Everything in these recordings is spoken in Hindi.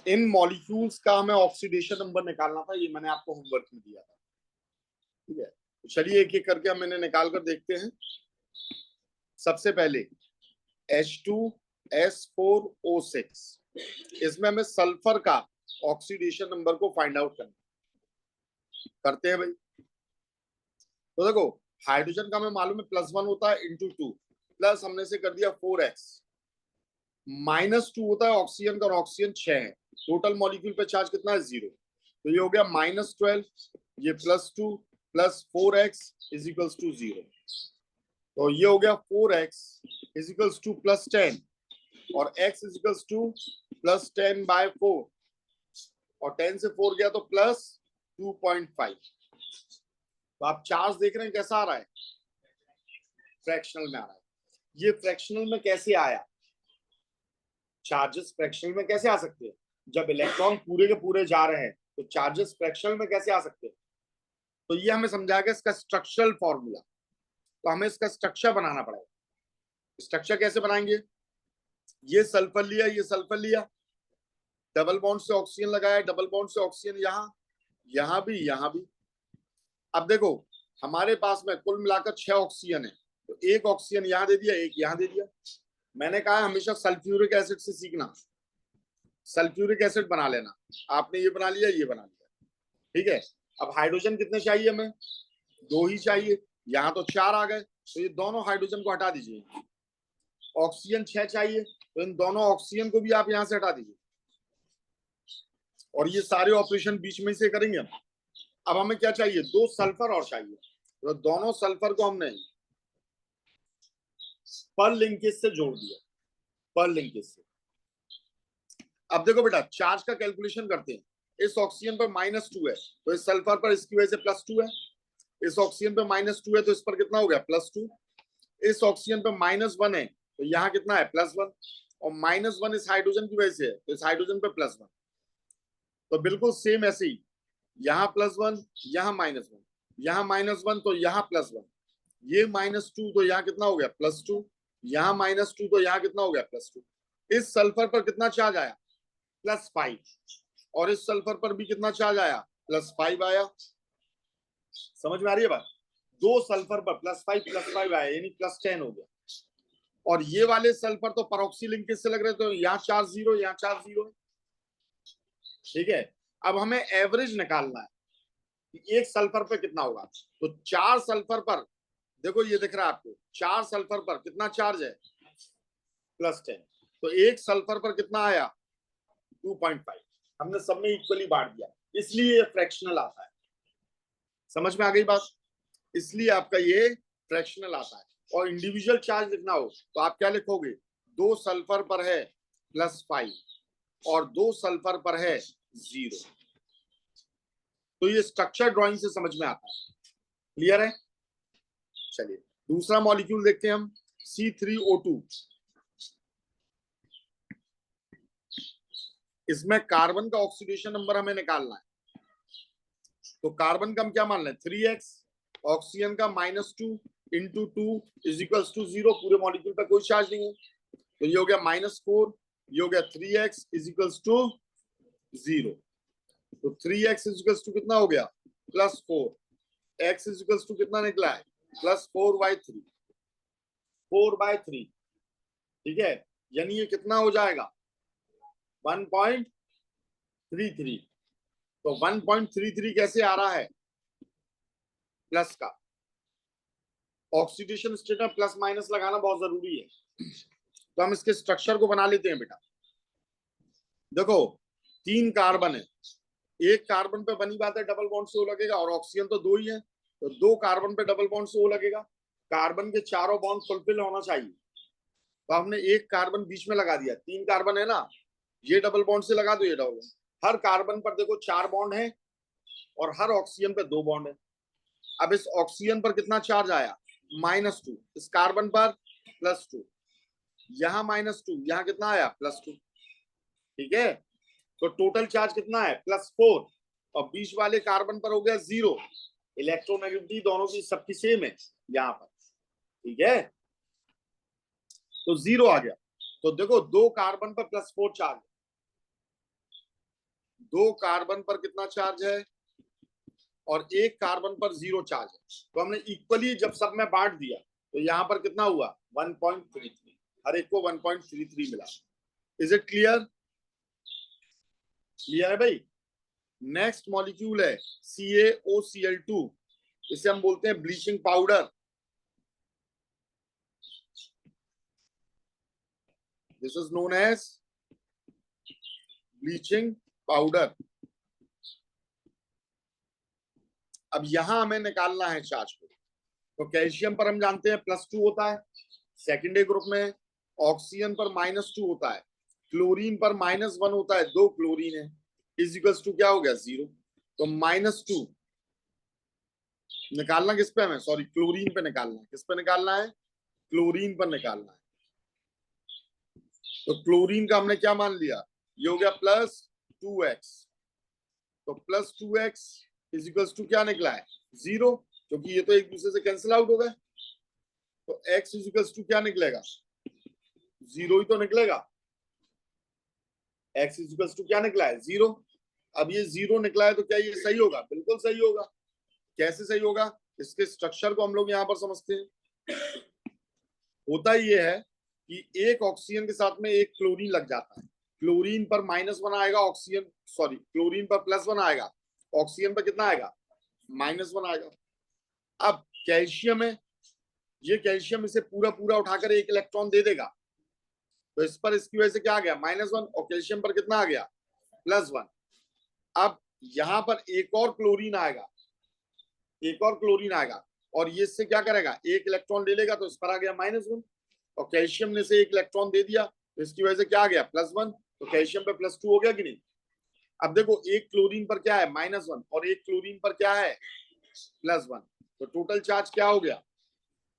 इन मॉलिक्यूल्स का हमें ऑक्सीडेशन नंबर निकालना था, ये मैंने आपको होमवर्क में दिया था। ठीक है, तो चलिए एक एक करके हम इन्हें निकाल कर देखते हैं। सबसे पहले H2S4O6, इसमें हमें सल्फर का ऑक्सीडेशन नंबर को फाइंड आउट करना करते हैं भाई। तो देखो हाइड्रोजन का हमें मालूम है +1 होता है इंटू 2, प्लस हमने से कर दिया 4x, -2 होता है ऑक्सीजन का, और ऑक्सीजन 6 है। टोटल मॉलिक्यूल पे चार्ज कितना है? 0। तो ये हो गया -12, ये +2 plus 4x is equals to 0। तो ये हो गया 4x इज इक्वल्स टू +10, और x इज इक्वल्स टू +10/4, और 10 से 4 गया तो +2.5। तो आप चार्ज देख रहे हैं कैसा आ रहा है? फ्रैक्शनल में आ रहा है। ये फ्रैक्शनल में कैसे आया? चार्जेस फ्रैक्शनल में कैसे आ सकते हैं? जब इलेक्ट्रॉन पूरे के पूरे जा रहे हैं तो चार्जेस फ्रैक्शनल में कैसे आ सकते हैं? तो ये हमें समझाएगा इसका स्ट्रक्चरल फॉर्मूला। तो हमें इसका स्ट्रक्चर बनाना पड़ेगा। स्ट्रक्चर कैसे बनाएंगे? ये सल्फर लिया, ये सल्फर लिया, डबल बॉन्ड से ऑक्सीजन लगाया, डबल बॉन्ड से ऑक्सीजन यहाँ, यहाँ भी, यहाँ भी। अब देखो हमारे पास में कुल मिलाकर 6 ऑक्सीजन है, तो एक ऑक्सीजन यहाँ दे दिया, एक यहाँ दे दिया। मैंने कहा हमेशा सल्फ्यूरिक एसिड से सीखना, सल्फ्यूरिक एसिड बना लेना। आपने ये बना लिया, ये बना लिया, ठीक है। अब हाइड्रोजन कितने चाहिए हमें? 2 ही चाहिए। यहाँ तो 4 आ गए, तो ये दोनों हाइड्रोजन को हटा दीजिए। ऑक्सीजन 6 चाहिए, तो इन दोनों ऑक्सीजन को भी आप यहाँ से हटा दीजिए, और ये सारे ऑपरेशन बीच में से करेंगे हम। अब हमें क्या चाहिए? 2 सल्फर और चाहिए, तो दोनों सल्फर को हमने पर लिंकेज से जोड़ दिया, पर लिंकेज से। अब देखो बेटा चार्ज का कैलकुलेशन करते हैं। इस ऑक्सीजन पर -2 है, तो इस सल्फर पर इसकी वजह से +2 है। इस ऑक्सीजन पर -2 है, तो इस पर कितना हो गया? +2। इस ऑक्सीजन पर -1 है, तो यहाँ कितना है? +1, और -1 इस हाइड्रोजन की वजह से है, तो इस हाइड्रोजन पे +1। तो बिल्कुल सेम ऐसे ही, यहाँ +1, यहाँ -1, यहाँ -1 तो यहाँ +1, ये -2 तो यहाँ कितना हो गया? +2, यहाँ -2 तो यहाँ कितना हो गया? +2। इस सल्फर पर कितना चार्ज आया? +5, और इस सल्फर पर भी कितना चार्ज आया? +5 आया। समझ में आ रही है बात? 2 सल्फर पर +5 आया, यानी +10 हो गया। और ये वाले सल्फर तो परऑक्सी लिंकेज से लग रहे, तो यहाँ चार्ज 0, यहाँ चार्ज 0 है, ठीक है। अब हमें एवरेज निकालना है कि एक सल्फर पर कितना होगा। तो 4 सल्फर पर, देखो ये दिख रहा है आपको, 4 सल्फर पर कितना चार्ज है? +10। तो एक सल्फर पर कितना आया? 2.5। हमने सब में इक्वली बांट दिया, इसलिए ये फ्रैक्शनल आता है। समझ में आ गई बात? इसलिए आपका ये फ्रैक्शनल आता है। और इंडिविजुअल चार्ज लिखना हो तो आप क्या लिखोगे? 2 सल्फर पर है +5, और 2 सल्फर पर है 0। तो ये स्ट्रक्चर ड्राइंग से समझ में आता है। क्लियर है? चलिए दूसरा मॉलिक्यूल देखते हैं हम, C3O2। इसमें कार्बन का ऑक्सीडेशन नंबर हमें निकालना है। तो कार्बन का हम क्या मान लें? 3x, ऑक्सीजन का -2 इंटू 2 इज इक्वल्स टू 0। पूरे मॉलिक्यूल पर कोई चार्ज नहीं है, तो ये हो गया -4, ये हो गया 3x इज इक्वल्स टू 0। तो 3x इज इक्वल्स टू कितना हो गया? +4। x इज इक्वल्स टू कितना निकला है? +4/3, 4/3, ठीक है। यानी ये कितना हो जाएगा? 1.33। तो 1.33 कैसे आ रहा है? प्लस का ऑक्सीडेशन स्टेट में प्लस माइनस लगाना बहुत जरूरी है। तो हम इसके स्ट्रक्चर को बना लेते हैं बेटा। देखो 3 कार्बन है, एक कार्बन पे बनी बात है डबल बॉन्ड से O लगेगा, और ऑक्सीजन तो 2 ही है, तो 2 कार्बन पे डबल बॉन्ड से O लगेगा। कार्बन के चारों बॉन्ड फुलफिल होना चाहिए, तो हमने एक कार्बन बीच में लगा दिया। 3 कार्बन है ना, ये डबल बॉन्ड से लगा दो, ये डबल बॉन्ड। हर कार्बन पर देखो 4 बॉन्ड है, और हर ऑक्सीजन पे 2 बॉन्ड है। अब इस ऑक्सीजन पर कितना चार्ज आया? -2। इस कार्बन पर +2, यहाँ -2, यहाँ कितना आया? +2, ठीक है। तो टोटल चार्ज कितना है? +4, और बीच वाले कार्बन पर हो गया 0। इलेक्ट्रोनेगेटिविटी दोनों की सबकी सेम है यहाँ पर, ठीक है। तो 0 आ गया। तो देखो 2 कार्बन पर +4 चार्ज, दो कार्बन पर कितना चार्ज है और एक कार्बन पर 0 चार्ज है, तो हमने इक्वली जब सब में बांट दिया तो यहाँ पर कितना हुआ 1.33, हर एक को 1.33 मिला। Is it clear? क्लियर है भाई? नेक्स्ट मॉलिक्यूल है CaOCl2, इसे हम बोलते हैं bleaching powder. This is known as bleaching powder. अब यहां हमें निकालना है चार्ज को। तो कैल्शियम पर हम जानते हैं +2 होता है, सेकेंडरी ग्रुप में। ऑक्सीजन पर -2 होता है, क्लोरीन पर -1 होता है, 2 क्लोरीन है, इजिकल्स टू क्या हो गया 0। तो -2 निकालना किस पे हमें, सॉरी क्लोरीन पे निकालना है। किस पे निकालना है? क्लोरीन पर निकालना है। तो क्लोरीन का हमने क्या मान लिया, ये हो गया +2x। तो +2x इजिकल्स टू क्या निकला है 0, क्योंकि ये तो एक दूसरे से कैंसिल आउट हो गए। तो x इजिकल्स टू क्या निकलेगा 0 ही तो निकलेगा। x इजिकल्स टू क्या निकला है 0। अब ये 0 निकला है तो क्या ये सही होगा? बिल्कुल सही होगा। कैसे सही होगा? इसके स्ट्रक्चर को हम लोग यहाँ पर समझते हैं। होता ये है कि एक ऑक्सीजन के साथ में एक क्लोरीन लग जाता है, क्लोरीन पर -1 आएगा, ऑक्सीजन सॉरी क्लोरीन पर +1 आएगा, ऑक्सीजन पर कितना आएगा -1 आएगा। अब कैल्शियम है, ये कैल्शियम इसे पूरा पूरा उठाकर एक इलेक्ट्रॉन दे देगा, तो इस पर इसकी वजह से क्या आ गया -1, और कैल्शियम पर कितना आ गया +1। अब यहां पर एक और क्लोरीन आएगा, एक और क्लोरीन आएगा, और ये इससे क्या करेगा, एक इलेक्ट्रॉन ले लेगा, तो इस पर आ गया -1, और कैल्शियम ने से एक इलेक्ट्रॉन दे दिया, तो इसकी वजह से क्या आ गया +1, तो कैल्शियम पे +2 हो गया कि नहीं। अब देखो एक क्लोरीन पर क्या है -1 और एक क्लोरीन पर क्या है +1, तो टोटल चार्ज क्या हो गया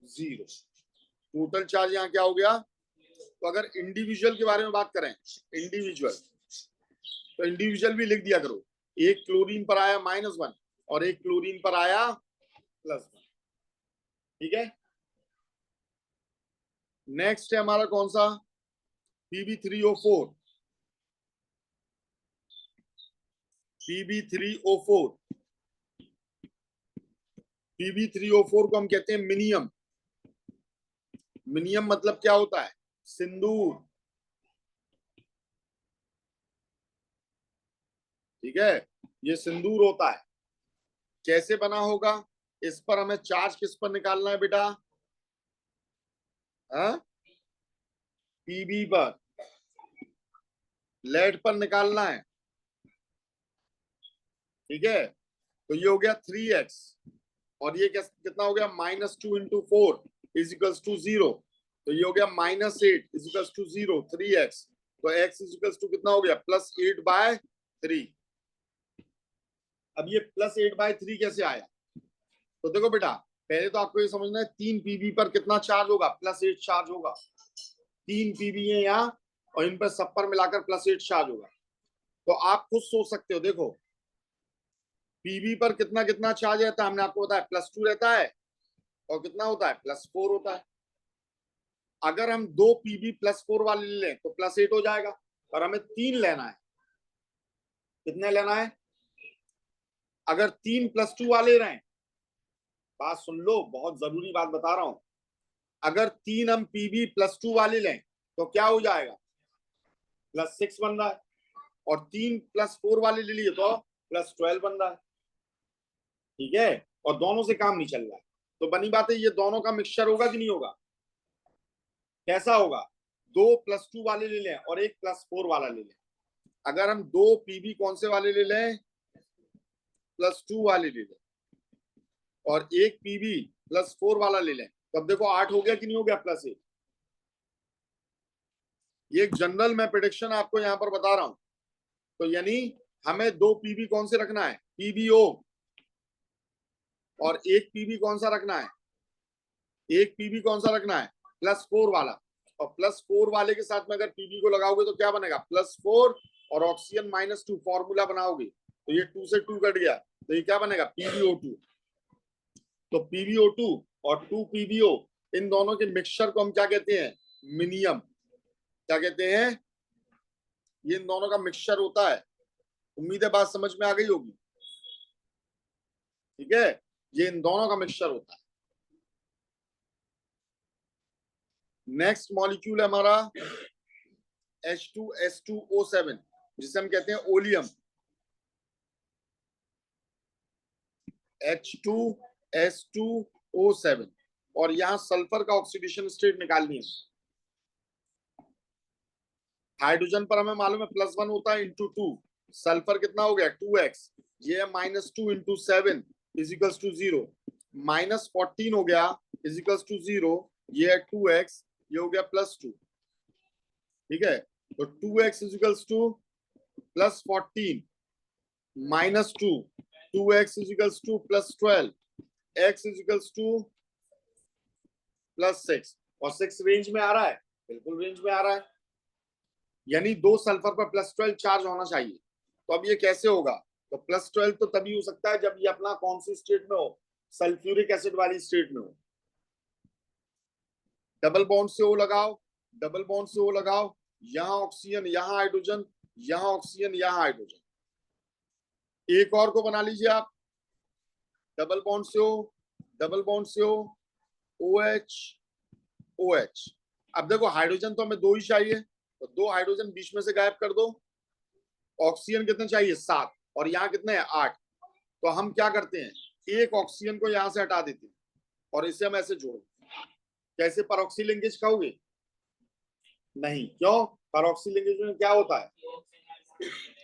0। टोटल चार्ज यहाँ क्या हो गया। तो अगर इंडिविजुअल के बारे में बात करें, इंडिविजुअल, तो इंडिविजुअल भी लिख दिया करो, एक क्लोरीन पर आया -1 और एक क्लोरीन पर आया +1। ठीक है। नेक्स्ट है हमारा कौन सा, PB3O4। PB3O4, PB3O4 को हम कहते हैं मिनियम। मिनियम मतलब क्या होता है, सिंदूर। ठीक है, ये सिंदूर होता है। कैसे बना होगा, इस पर हमें चार्ज किस पर निकालना है बेटा, हाँ पीबी पर, लेड पर निकालना है। ठीक है, तो ये हो गया 3x, और ये कितना हो गया -2 × 4 = 0, तो ये हो गया -8 = 0, 3x, तो x = कितना हो गया +8/3। अब ये +8/3 कैसे आया, तो देखो बेटा पहले तो आपको ये समझना है 3 पीबी पर कितना चार्ज होगा, +8 चार्ज होगा। 3 पीबी है यहाँ, और इन पर सब पर मिलाकर +8 चार्ज होगा। तो आप खुद सोच सकते हो, देखो पीबी पर कितना कितना चार्ज रहता है, हमने आपको बताया +2 रहता है, और कितना होता है +4 होता है। अगर हम 2 पीबी +4 वाले ले लें तो +8 हो जाएगा, और हमें 3 लेना है। कितने लेना है, अगर 3 +2 वाले रहे, बात सुन लो, बहुत जरूरी बात बता रहा हूं, अगर 3 हम पीबी +2 वाले लें तो क्या हो जाएगा +6 बन रहा है, और 3 +4 वाले ले लिए तो +12 बन रहा है। ठीक है, और दोनों से काम नहीं चल रहा है, तो बनी बात है ये दोनों का मिक्सचर होगा कि नहीं होगा, कैसा होगा, 2 +2 वाले ले लें और एक +4 वाला ले लें। अगर हम 2 पीबी कौन से वाले ले लें, +2 वाले ले लें, और एक पीबी +4 वाला ले लें, तब देखो 8 हो गया कि नहीं हो गया +8। ये एक जनरल मैं प्रेडिक्शन आपको यहाँ पर बता रहा हूं। तो यानी हमें 2 पीबी कौन से रखना है, पीबीओ, और एक पीबी कौन सा रखना है, एक पीबी कौन सा रखना है +4 वाला, और +4 वाले के साथ में अगर पीबी को लगाओगे तो क्या बनेगा +4 और ऑक्सीजन -2, फॉर्मूला बनाओगे तो ये 2 से 2 कट गया, तो ये क्या बनेगा PbO2। तो PbO2 और 2 PbO, इन दोनों के मिक्सचर को हम क्या कहते हैं, मिनियम। क्या कहते हैं, ये इन दोनों का मिक्सचर होता है। उम्मीद है बात समझ में आ गई होगी। ठीक है, ये इन दोनों का मिक्सचर होता है। नेक्स्ट मॉलिक्यूल है हमारा H2S2O7, जिसे हम कहते हैं ओलियम। H2S2O7, और यहां सल्फर का ऑक्सीडेशन स्टेट निकालनी है। हाइड्रोजन पर हमें मालूम है +1 होता है इंटू 2, सल्फर कितना हो गया 2x, ये है -2 इंटू 7 इजिकल्स टू 0, -14 हो गया इजिकल्स टू 0, ये है 2x, ये हो गया +2। ठीक है, तो 2x equals to +14 -2, 2x equals to +12, x equals to +6, और 6 रेंज में आ रहा है, बिल्कुल रेंज में आ रहा है, यानी 2 सल्फर पर +12 चार्ज होना चाहिए। तो अब ये कैसे होगा, तो +12 तो तभी हो सकता है जब ये अपना कौन सी स्टेट में हो, सल्फ्यूरिक एसिड वाली स्टेट में हो। डबल बॉन्ड से O लगाओ, डबल बॉन्ड से O लगाओ, यहां ऑक्सीजन, यहां हाइड्रोजन, यहां ऑक्सीजन, यहां हाइड्रोजन। एक और को बना लीजिए आप, डबल बॉन्ड से O, डबल बॉन्ड से O, OH OH। अब देखो हाइड्रोजन तो हमें 2 ही चाहिए, तो 2 हाइड्रोजन बीच में से गायब कर दो। ऑक्सीजन कितने चाहिए 7, और यहाँ कितने हैं 8, तो हम क्या करते हैं, एक ऑक्सीजन को यहां से हटा देते हैं और इसे हम ऐसे जोड़, कैसे परऑक्सी लिंकेज कहोगे, नहीं, क्यों, परऑक्सी लिंकेज में क्या होता है,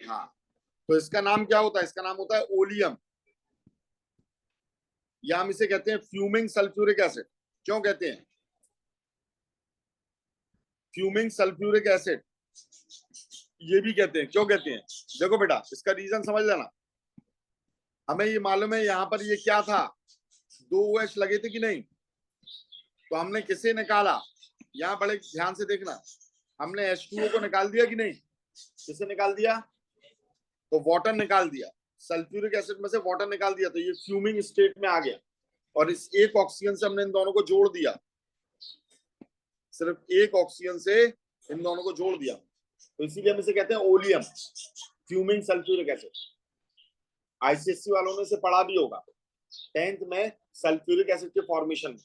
हाँ, तो इसका नाम क्या होता है, इसका नाम होता है ओलियम, या हम इसे कहते हैं फ्यूमिंग सल्फ्यूरिक एसिड। क्यों कहते हैं फ्यूमिंग सल्फ्यूरिक एसिड, ये भी कहते हैं, क्यों कहते हैं, देखो बेटा इसका रीजन समझ लेना। हमें ये मालूम है यहाँ पर ये क्या था, 2 OH लगे थे कि नहीं, तो हमने किसे निकाला, यहाँ बड़े ध्यान से देखना, हमने H2O को निकाल दिया कि नहीं, किसे निकाल दिया, तो वाटर निकाल दिया, सल्फ्यूरिक एसिड में से वाटर निकाल दिया, तो ये फ्यूमिंग स्टेट में आ गया, और इस एक ऑक्सीजन से हमने इन दोनों को जोड़ दिया, सिर्फ एक ऑक्सीजन से इन दोनों को जोड़ दिया, तो इसीलिए हम इसे कहते हैं oleum, fuming sulphuric acid. ICSC वालों ने इसे पढ़ा भी होगा 10th में, सल्फ्यूरिक एसिड के फॉर्मेशन में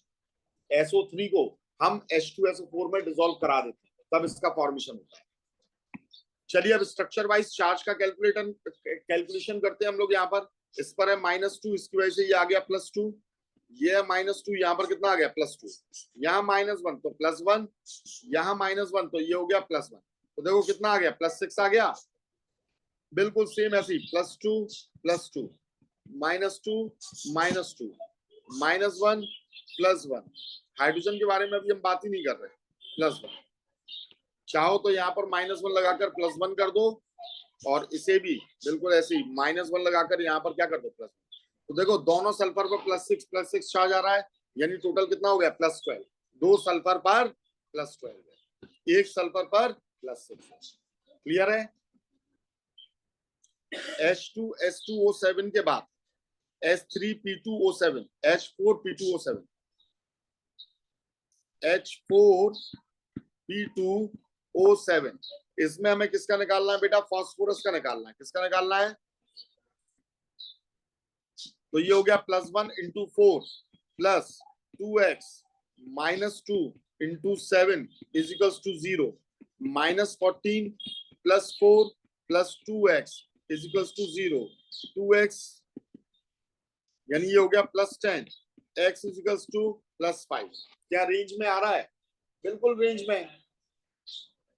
SO3 को हम H2SO4 में डिसॉल्व करा देते हैं, तब इसका फॉर्मेशन होता है। चलिए अब स्ट्रक्चर वाइज चार्ज का कैलकुलेशन करते हैं हम लोग। यहाँ पर इस पर है -2, इसकी वजह से ये आ गया +2, ये है -2, यहाँ पर कितना आ गया +2, यहाँ -1 तो +1, यहाँ -1 तो ये हो गया +1, तो देखो कितना आ गया +6 आ गया, बिल्कुल सेम ऐसी +2 +2 -2 -2 -1 +1। हाइड्रोजन के बारे में अभी हम बात ही नहीं कर रहे, +1, चाहो तो यहाँ पर -1 लगाकर +1 कर दो, और इसे भी बिल्कुल ऐसे ही -1 लगाकर यहाँ पर क्या कर दो +1। तो देखो दोनों सल्फर पर +6 चार्ज आ रहा है, यानी टोटल कितना हो गया +12, 2 सल्फर पर +12, एक सल्फर पर +6। क्लियर है। H2S2O7 के बाद H3P2O7, H4P2O7, H4P2O7, इसमें हमें किसका निकालना है बेटा, फास्फोरस का निकालना है। किसका निकालना है, तो ये हो गया +1 into 4 plus 2x -2 into 7 equals to 0, -14 plus 4 plus 2x equals to 0, 2x यानी ये हो गया +10, x इजिकल्स टू +5। क्या रेंज में आ रहा है, बिल्कुल रेंज में।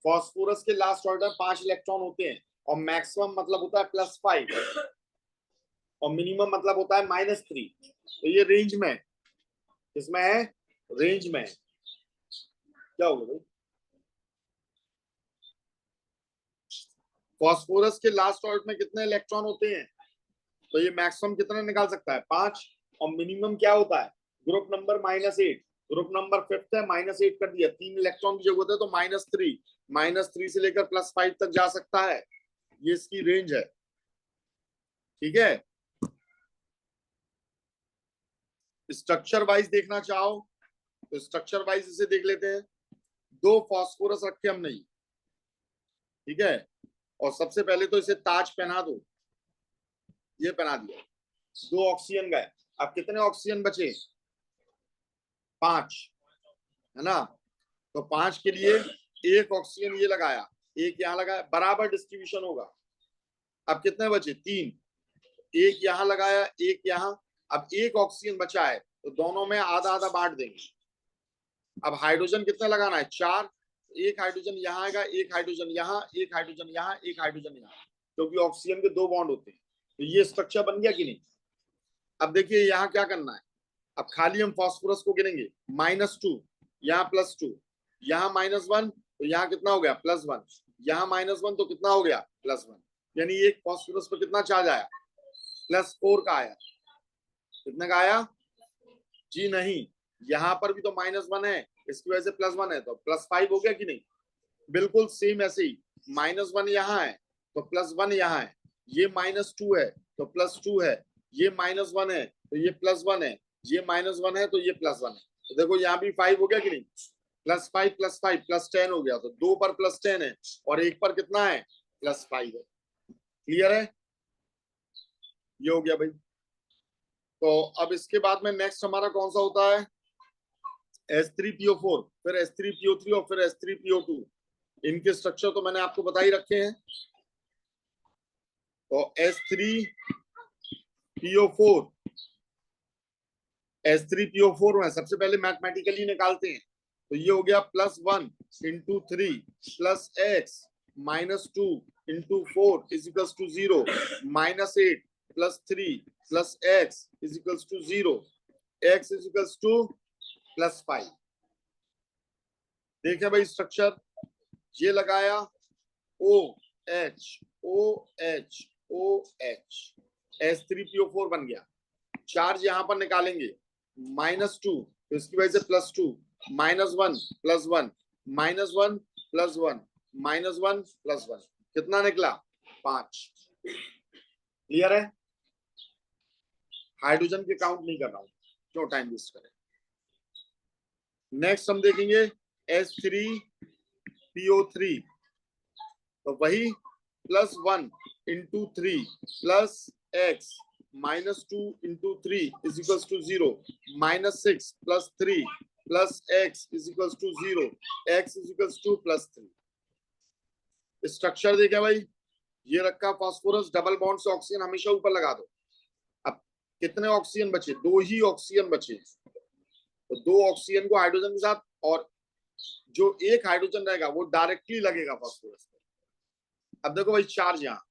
फास्फोरस के लास्ट ऑर्डर 5 इलेक्ट्रॉन होते हैं, और मैक्सिमम मतलब होता है +5, और मिनिमम मतलब होता है -3, तो ये रेंज में, इसमें है रेंज में। क्या होगा भाई, फास्फोरस के लास्ट ऑर्डर में कितने इलेक्ट्रॉन होते हैं, तो ये मैक्सिमम कितना निकाल सकता है 5, और मिनिमम क्या होता है, group number -8, group number 5th है, -8 कर दिया, 3 इलेक्ट्रॉन की जरूरत है, तो -3 से लेकर +5 तक जा सकता है, ये इसकी रेंज है। ठीक है, स्ट्रक्चर वाइज देखना चाहो तो स्ट्रक्चर वाइज इसे देख लेते हैं। 2 फास्फोरस रखे हमने, ठीक है, और सबसे पहले तो इसे ताज पहना दो, ये पहना दिया, 2 ऑक्सीजन गए। अब कितने ऑक्सीजन बचे? 5, है ना। तो 5 के लिए 1 ऑक्सीजन ये लगाया, 1 यहाँ लगाया, बराबर डिस्ट्रीब्यूशन होगा। अब कितने बचे? 3, 1 यहाँ लगाया, 1 यहाँ। अब 1 ऑक्सीजन बचा है तो दोनों में आधा आधा बांट देंगे। अब हाइड्रोजन कितना लगाना है? 4, 1 हाइड्रोजन यहाँ आएगा, 1 हाइड्रोजन यहाँ, 1 हाइड्रोजन यहाँ, 1 हाइड्रोजन यहाँ, क्योंकि ऑक्सीजन के 2 बॉन्ड होते हैं। तो ये स्ट्रक्चर बन गया कि नहीं? अब देखिए यहाँ क्या करना है, अब खाली हम फास्फोरस को गिनेंगे, -2, यहाँ +2, यहाँ -1, तो यहाँ कितना हो गया? +1, यहाँ -1 तो कितना हो गया? +1, यानी एक फास्फोरस पर कितना चार्ज आया? +4 का आया। कितने का आया? जी नहीं, यहाँ पर भी तो -1 है, इसकी वजह से +1 है, तो +5 हो गया कि नहीं? बिल्कुल सेम ऐसे ही, -1 यहाँ है तो +1 यहाँ है, ये -2 है तो +2 है, ये -1 है तो ये +1 है, ये -1 है तो ये +1 है। तो देखो यहाँ भी 5 हो गया कि नहीं? +5 +5 +10 हो गया, तो 2 पर +10 है और 1 पर कितना है? +5 है। क्लियर है? ये हो गया भाई। तो अब इसके बाद में नेक्स्ट हमारा कौन सा होता है? H3PO4, फिर H3PO3 और फिर H3PO2। इनके स्ट्रक्चर तो मैंने आपको बता ही रखे हैं। तो H3PO4 में सबसे पहले मैथमेटिकली निकालते हैं, तो ये हो गया +1 × 3 + x -2 × 4 = 0, -8 + 3 + x = 0, x +5। देखें भाई स्ट्रक्चर, ये लगाया OH OH OH, H3PO4 बन गया। चार्ज यहां पर निकालेंगे, -2 तो इसकी वजह से +2, -1 +1, -1 +1, -1 +1, कितना निकला? 5। क्लियर है? हाइड्रोजन के काउंट नहीं कर रहा हूं, क्यों टाइम वेस्ट करें। नेक्स्ट हम देखेंगे H3PO3, तो वही +1 × 3 + x -2 × 3 = 0, -6 + 3 + x = 0, x +3। स्ट्रक्चर देखें भाई, ये रखा फास्फोरस, डबल बॉन्ड से ऑक्सीजन हमेशा ऊपर लगा दो। अब कितने ऑक्सीजन बचे? 2 ही ऑक्सीजन बचे, तो 2 ऑक्सीजन को हाइड्रोजन के साथ, और जो 1 हाइड्रोजन रहेगा वो डायरेक्टली लगेगा फास्फोरस पे। अब देखो भाई चार्ज यहाँ,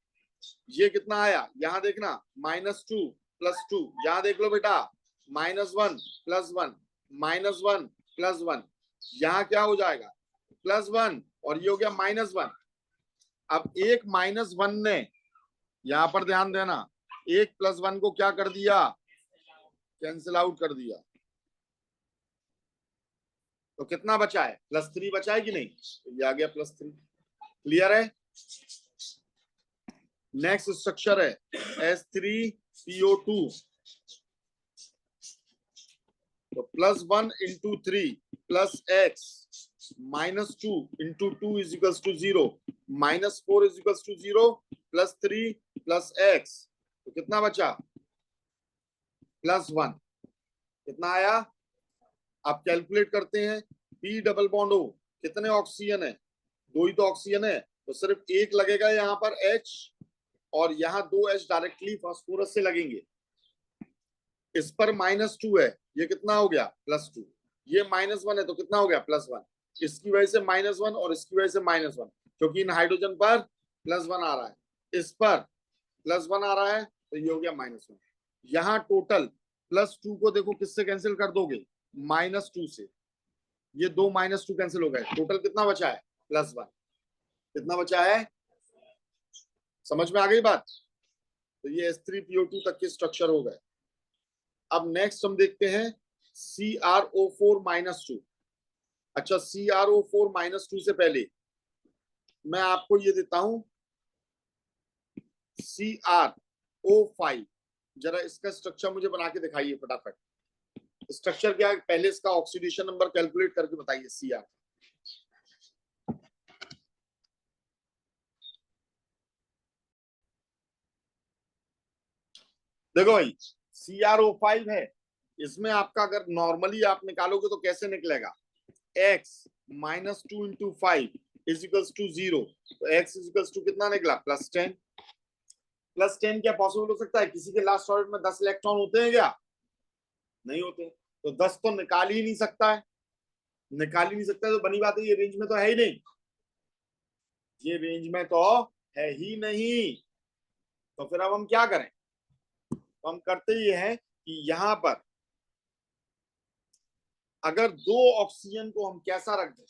ये कितना आया? यहाँ देखना, -2 +2, यहाँ देख लो बेटा, -1 +1, -1 +1, यहाँ क्या हो जाएगा? +1, और ये हो गया -1। अब एक -1 ने, यहां पर ध्यान देना, एक +1 को क्या कर दिया? कैंसिल आउट कर दिया। तो कितना बचा है? +3 बचा है कि नहीं? तो ये आ गया +3। क्लियर है? नेक्स्ट स्ट्रक्चर है H3PO2, तो +1 × 3 + x -2 × 2 = 0, -4 = 0, +3 + x, तो कितना बचा? +1। कितना आया? आप कैलकुलेट करते हैं, P डबल बॉन्ड O, कितने ऑक्सीजन है? 2 ही तो ऑक्सीजन है, तो सिर्फ 1 लगेगा यहाँ पर H, और यहाँ 2 H डायरेक्टली फास्फोरस से लगेंगे। इस पर -2 है, ये कितना हो गया? +2। ये -1 है तो कितना हो गया? +1। इसकी वजह से -1 और इसकी वजह से -1, क्योंकि इन हाइड्रोजन पर +1 आ रहा है, इस पर +1 आ रहा है, तो ये हो गया -1। यहाँ टोटल +2 को देखो किससे कैंसिल कर दोगे? -2 से। ये 2 -2 कैंसिल हो गए, टोटल कितना बचा है? +1। कितना बचा है? समझ में आ गई बात? तो ये H3PO2 तक के स्ट्रक्चर हो गए। अब नेक्स्ट हम देखते हैं CrO4-2। अच्छा, CrO4-2 से पहले मैं आपको ये देता हूं CrO5। जरा इसका स्ट्रक्चर मुझे बना के दिखाइए फटाफट। स्ट्रक्चर क्या है? पहले इसका ऑक्सीडेशन नंबर कैलकुलेट करके बताइए। Cr देखो भाई CrO5 है, इसमें आपका अगर नॉर्मली आप निकालोगे तो कैसे निकलेगा, x minus 2 × 5 is equals to 0, तो x इज इक्वल्स टू कितना निकला, +10। +10 क्या पॉसिबल हो सकता है, किसी के लास्ट ऑर्बिट में 10 इलेक्ट्रॉन होते हैं क्या, नहीं होते, तो 10 तो निकाल ही नहीं सकता है, निकाल ही नहीं सकता है, तो बनी बात है ये रेंज में तो है ही नहीं, ये रेंज में तो है ही नहीं। तो फिर अब हम क्या करें, तो हम करते ये हैं कि यहां पर अगर 2 ऑक्सीजन को हम कैसा रख दें,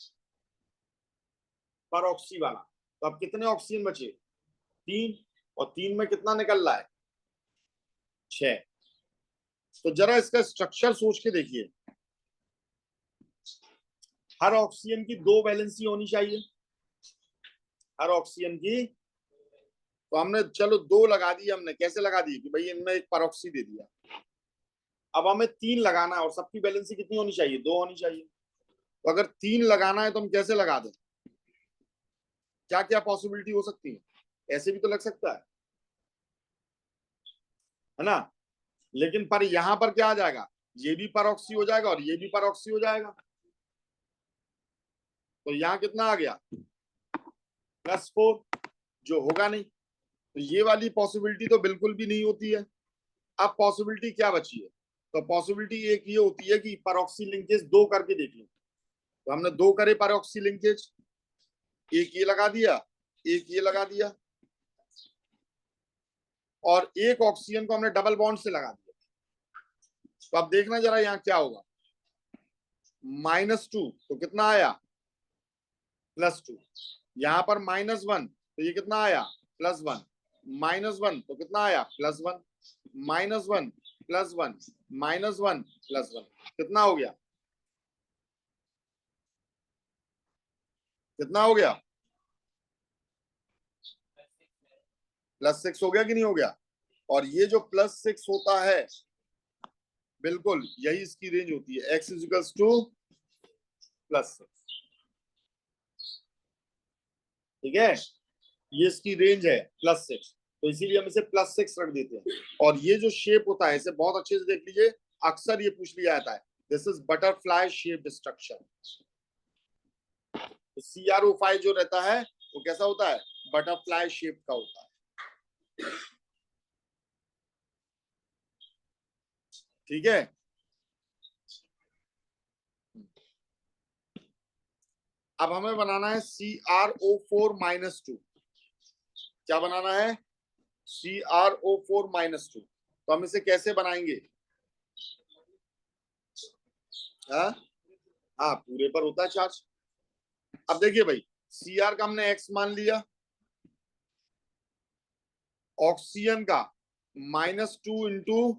पर ऑक्सी वाला, तो अब कितने ऑक्सीजन बचे, 3, और 3 में कितना निकल रहा है, 6। तो जरा इसका स्ट्रक्चर सोच के देखिए, हर ऑक्सीजन की 2 वैलेंसी होनी चाहिए, हर ऑक्सीजन की, तो हमने चलो 2 लगा दी, हमने कैसे लगा दी कि भाई इनमें एक परऑक्सी दे दिया, अब हमें 3 लगाना है और सबकी वैलेंसी कितनी होनी चाहिए, 2 होनी चाहिए, तो अगर 3 लगाना है तो हम कैसे लगा दें, क्या क्या पॉसिबिलिटी हो सकती है, ऐसे भी तो लग सकता है ना, लेकिन पर यहां पर क्या आ जाएगा, ये भी परऑक्सी हो जाएगा और ये भी परऑक्सी हो जाएगा, तो यहाँ कितना आ गया, +4, जो होगा नहीं, तो ये वाली पॉसिबिलिटी तो बिल्कुल भी नहीं होती है। अब पॉसिबिलिटी क्या बची है, तो पॉसिबिलिटी एक ये होती है कि परऑक्सी लिंकेज 2 करके देख लो, तो हमने 2 करे परऑक्सी लिंकेज, एक ये लगा दिया, एक ये लगा दिया, और एक ऑक्सीजन को हमने डबल बॉन्ड से लगा दिया, तो अब देखना जरा यहाँ क्या होगा, -2 तो कितना आया, +2, यहां पर -1 तो ये कितना आया, +1, -1 तो कितना आया, +1, -1 +1 -1 +1, कितना हो गया, कितना हो गया, +6 हो गया कि नहीं हो गया, और ये जो +6 होता है, बिल्कुल यही इसकी रेंज होती है, x इज इक्वल्स टू +6, ठीक है, ये इसकी रेंज है +6, तो इसीलिए हम इसे +6 रख देते हैं। और ये जो शेप होता है इसे बहुत अच्छे से देख लीजिए, अक्सर ये पूछ लिया जाता है, this is butterfly shaped structure. तो CrO5 जो रहता है वो कैसा होता है, बटरफ्लाई शेप का होता है, ठीक है। अब हमें बनाना है CrO4-2, क्या बनाना है, CrO4-2, तो हम इसे कैसे बनाएंगे, हाँ हाँ, पूरे पर होता है चार्ज। अब देखिए भाई, Cr का हमने x मान लिया, ऑक्सीजन का -2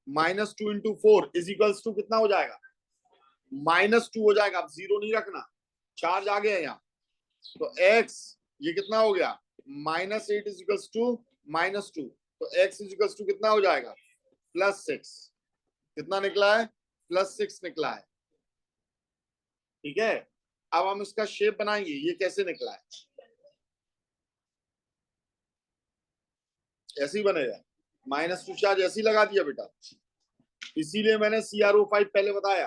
× 4 इज इक्वल्स टू कितना हो जाएगा, -2 हो जाएगा, अब 0 नहीं रखना, चार्ज आ गया यहाँ, तो x ये कितना हो गया, -8 इज इक्वल्स टू -2, तो x इज इक्वल्स टू कितना हो जाएगा, +6, कितना निकला है, +6 निकला है, ठीक है। अब हम इसका शेप बनाएंगे, ये कैसे निकला है, ऐसे ही बनेगा, -2 चार्ज ऐसे ही लगा दिया बेटा, इसीलिए मैंने CrO5 पहले बताया।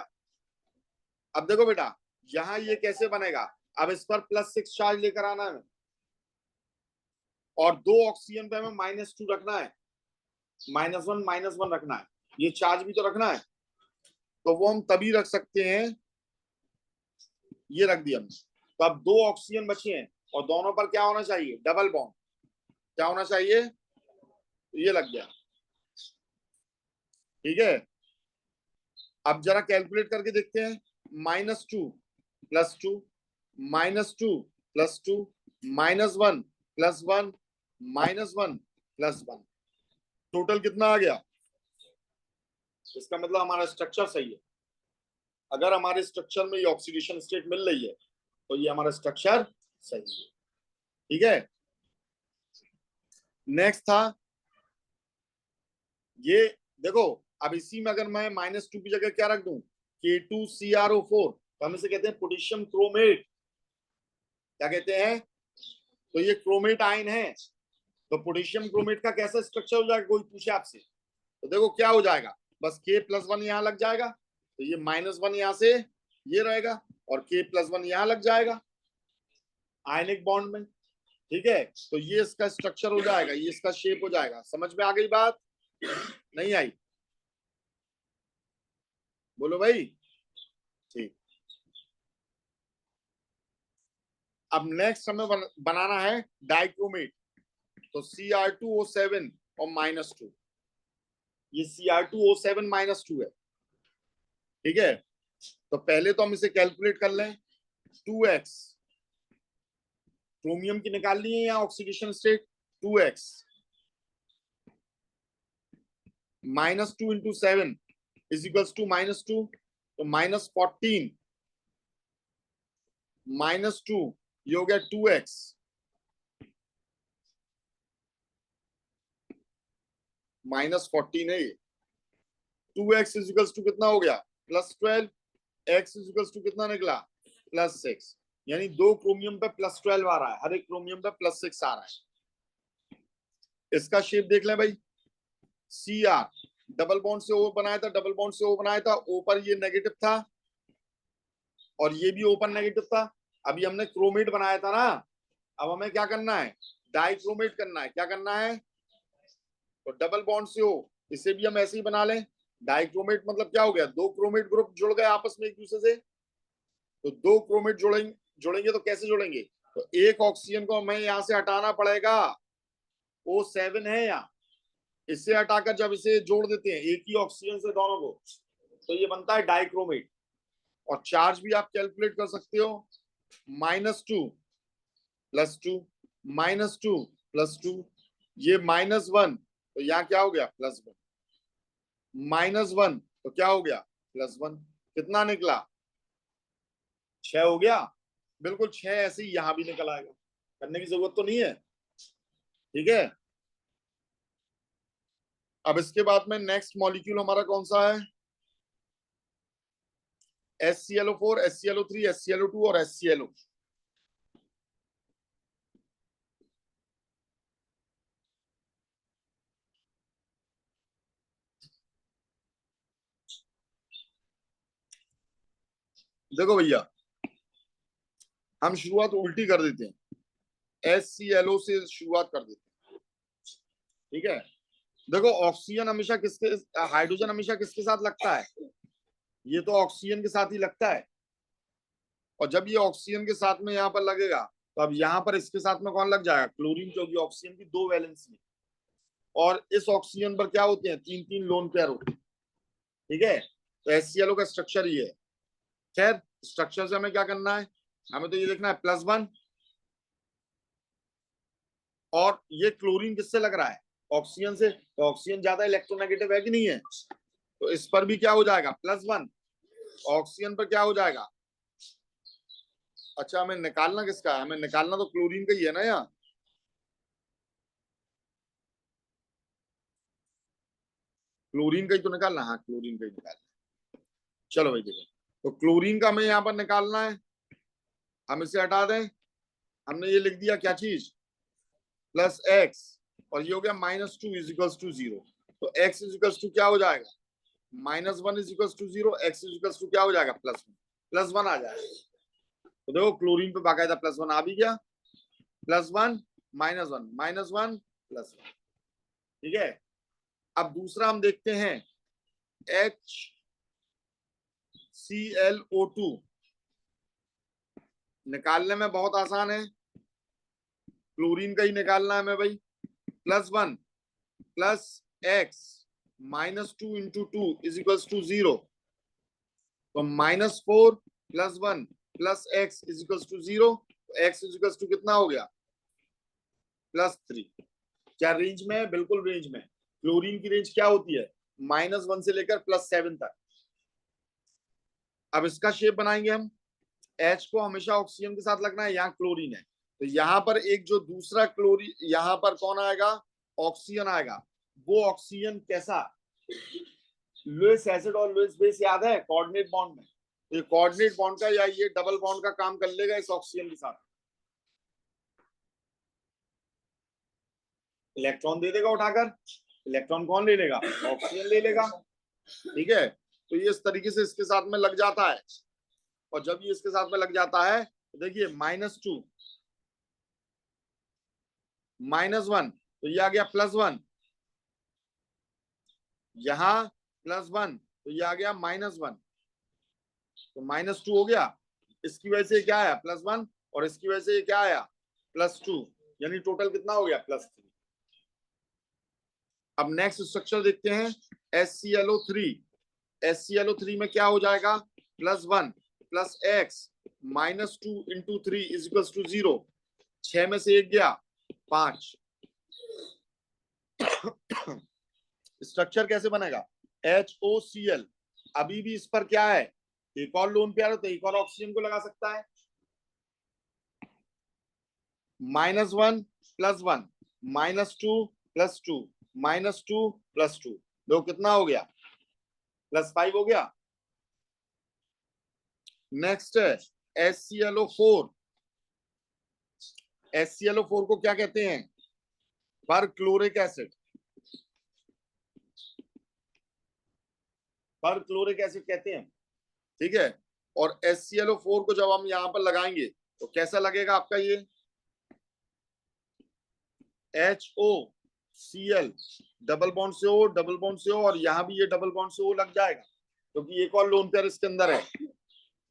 अब देखो बेटा, यहां ये कैसे बनेगा, अब इस पर +6 चार्ज लेकर आना है, और 2 ऑक्सीजन पे हमें -2 रखना है, -1 -1 रखना है, ये चार्ज भी तो रखना है, तो वो हम तभी रख सकते हैं, ये रख दिया हमने, तो अब 2 ऑक्सीजन बचे हैं, और दोनों पर क्या होना चाहिए, डबल बॉन्ड, क्या होना चाहिए, तो ये लग गया, ठीक है। अब जरा कैलकुलेट करके देखते हैं, -2 +2 -2 +2 -1 +1 -1 +1, टोटल कितना आ गया, इसका मतलब हमारा स्ट्रक्चर सही है, अगर हमारे स्ट्रक्चर में ये ऑक्सीडेशन स्टेट मिल रही है तो ये हमारा स्ट्रक्चर सही है, ठीक है। नेक्स्ट था ये, देखो अब इसी में अगर मैं -2 की जगह क्या रख दूं, K2CrO4, तो हम इसे कहते हैं पोटेशियम क्रोमेट, क्या कहते हैं, तो ये क्रोमेट आयन है, तो पोटेशियम क्रोमेट का कैसा स्ट्रक्चर हो जाएगा, कोई पूछे आपसे तो देखो क्या हो जाएगा, बस K+1 यहाँ लग जाएगा, तो ये -1 यहाँ से ये रहेगा और K+1 यहाँ लग जाएगा आयनिक बॉन्ड में। ठीक है, तो ये इसका स्ट्रक्चर हो जाएगा, ये इसका शेप हो जाएगा। समझ में आ गई बात, नहीं आई? बोलो भाई। ठीक, अब नेक्स्ट हमें बनाना है डाइक्रोमेट। तो Cr2O7 और -2, ये Cr2O7 -2 है। ठीक है, तो पहले तो हम इसे कैलकुलेट कर लें। 2x क्रोमियम की निकालनी है या oxidation state, 2x -2 into 7 is equals to -2, तो -14 -2 ये हो गया 2x -14 है ये। 2x इज इक्वल्स टू कितना हो गया, +12, x इज इक्वल्स टू कितना निकला, +6। यानी दो क्रोमियम पे +12 आ रहा है, हर एक क्रोमियम पे +6 आ रहा है। इसका शेप देख लें भाई, Cr डबल बॉन्ड से O बनाया था, डबल बॉन्ड से O बनाया था, O पर ये नेगेटिव था और ये भी O पर नेगेटिव था। अभी हमने क्रोमेट बनाया था ना, अब हमें क्या करना है, डाइक्रोमेट करना है। क्या करना है, तो डबल बॉन्ड से O, इसे भी हम ऐसे ही बना लें। डाइक्रोमेट मतलब क्या हो गया, दो क्रोमेट ग्रुप जुड़ गए आपस में एक दूसरे से। तो दो क्रोमेट जोड़ेंगे तो कैसे जोड़ेंगे, तो एक ऑक्सीजन को हमें यहाँ से हटाना पड़ेगा, O7 है यहाँ, इससे हटाकर जब इसे जोड़ देते हैं एक ही ऑक्सीजन से दोनों को, तो ये बनता है डाइक्रोमेट। और चार्ज भी आप कैलकुलेट कर सकते हो, -2 +2 -2 +2, ये -1 तो यहाँ क्या हो गया, +1 -1 तो क्या हो गया, +1। कितना निकला, 6 हो गया। बिल्कुल 6 ऐसे ही यहां भी निकल आएगा, करने की जरूरत तो नहीं है। ठीक है, अब इसके बाद में नेक्स्ट मॉलिक्यूल हमारा कौन सा है, HClO4 HClO3 HClO2 और HClO। देखो भैया, हम शुरुआत उल्टी कर देते हैं, HClO से शुरुआत कर देते हैं। ठीक है, देखो ऑक्सीजन हमेशा किसके, हाइड्रोजन हमेशा किसके साथ लगता है, ये तो ऑक्सीजन के साथ ही लगता है। और जब ये ऑक्सीजन के साथ में यहाँ पर लगेगा, तो अब यहाँ पर इसके साथ में कौन लग जाएगा, क्लोरीन, क्योंकि ऑक्सीजन की 2 वैलेंसी है और इस ऑक्सीजन पर क्या होते हैं, 3-3 लोन पेयर होते हैं। ठीक है, तो HClO का स्ट्रक्चर ये है। खैर, स्ट्रक्चर से हमें क्या करना है, हमें तो ये देखना है +1, और ये क्लोरीन किससे लग रहा है, ऑक्सीजन से, तो ऑक्सीजन ज्यादा इलेक्ट्रोनेगेटिव है कि नहीं है, तो इस पर भी क्या हो जाएगा, +1। ऑक्सीजन पर क्या हो जाएगा, अच्छा हमें निकालना किसका है, हमें निकालना तो क्लोरीन का ही है ना यहाँ, क्लोरीन का ही तो निकालना, हाँ क्लोरीन का ही निकालना। चलो भाई देखो, तो क्लोरीन का हमें यहाँ पर निकालना है, हम इसे हटा दें। हमने ये लिख दिया क्या चीज, +x, और ये हो गया -2 इज इक्वल्स टू 0। तो x इज इक्वल्स टू क्या हो जाएगा, -1 is equals to 0, x is equals to क्या हो जाएगा, +1 आ जाएगा। तो देखो क्लोरीन पे बाकायदा +1 आ भी गया, +1 -1 -1 +1। ठीक है, अब दूसरा हम देखते हैं HClO2, निकालने में बहुत आसान है, क्लोरीन का ही निकालना है हमें भाई। +1 +x -2 into 2 is equals to 0, तो -4 +1 +x is equals to 0, x is equals to कितना हो गया, +3। क्या रेंज में है, बिल्कुल रेंज में। क्लोरीन की रेंज क्या होती है, -1 से लेकर +7 तक। अब इसका शेप बनाएंगे हम, H को हमेशा ऑक्सीजन के साथ लगना है, यहाँ क्लोरीन है, तो यहाँ पर एक जो दूसरा क्लोरीन, यहाँ पर कौन आएगा, ऑक्सीजन आएगा। वो ऑक्सीजन कैसा, लुईस एसिड और लुईस बेस याद है, कोऑर्डिनेट बॉन्ड में, तो ये कोऑर्डिनेट बॉन्ड का या ये डबल बॉन्ड का काम कर लेगा इस ऑक्सीजन के साथ। इलेक्ट्रॉन दे देगा उठाकर। इलेक्ट्रॉन कौन ले लेगा? ऑक्सीजन ले लेगा। ठीक है, तो ये इस तरीके से इसके साथ में लग जाता है। और जब ये इसके साथ में लग जाता है तो देखिए -2 -1, तो ये आ गया +1, यहां +1, तो ये आ गया -1, तो -2 हो गया। इसकी वजह से क्या आया? +1, और इसकी वजह से क्या आया? +2, यानी टोटल कितना हो गया? +3। अब नेक्स्ट स्ट्रक्चर देखते हैं, HClO3। HClO3 में क्या हो जाएगा? +1 + x -2 × 3 = 0। 6 में से 1 गया, 5। स्ट्रक्चर कैसे बनेगा? HOCl। अभी भी इस पर क्या है? एक और लोन पेयर है, तो एक और ऑक्सीजन को लगा सकता है। -1 + 1 -2 + 2 -2 + 2, दो कितना हो गया? +5 हो गया। नेक्स्ट है HClO4। HClO4 को क्या कहते हैं? Perchloric acid. परक्लोरिक एसिड कहते हैं। ठीक है, और HClO4 को जब हम यहां पर लगाएंगे तो कैसा लगेगा आपका? ये HOCl, डबल बॉन्ड से O, डबल बॉन्ड से O, और यहां भी ये डबल बॉन्ड से O लग जाएगा, क्योंकि तो एक और लोन पेयर इसके अंदर है।